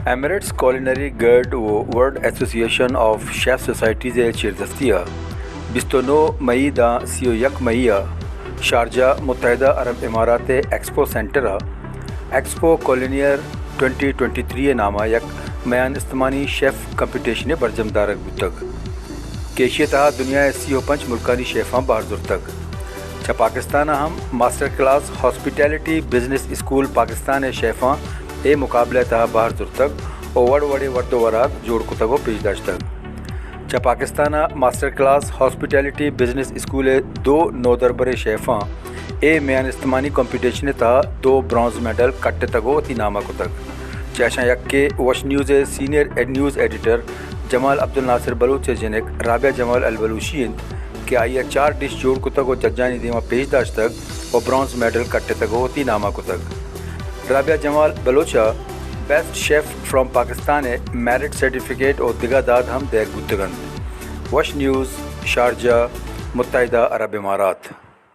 Emirates Culinary Guild व World Association of Chefs Societies चिरदस्तिया 29 मई दा 31 मई शारजा मुत्तहिदा अरब इमारात एक्सपो सेंटर एक्सपो कुलिनियर 2023 नामा यक मयान इस्तेमानी शेफ कंपटीशन बरजमदारक बुतक केशिया तहा दुनिया 35 मुल्कानी शेफा बारजुर तक छ पाकिस्तान हम master class hospitality business school Pakistan शेफा ए मुकाबले तहा बारजुर तक और वड़ वड़े वर्दो वरात जोड़ कुतगो पेशदाश तक छ Pakistan master class hospitality business school 2 नौदरबरे Shifa ए मयान इस्तेमानी कंपटीशन तहा 2 ब्रॉन्ज मेडल कट्टे तगो ती नामा कुतक चैशा यक्के वश news senior news editor Jamal Abdul Nasir Baloch जिनक राबिया जमाल अल बलूशियन के आइया 4 डिश जोड़ कुतक और जज्जानी दीमा पेशदाश तक और ब्रॉन्ज मेडल कट्टे तगो ती नामा कुतक राबिया जमाल बलोचा best chef from Pakistan merit certificate और दिगा दाद हम देख गुतगन वश न्यूज़ शारजा मुत्तहिदा अरब इमारात।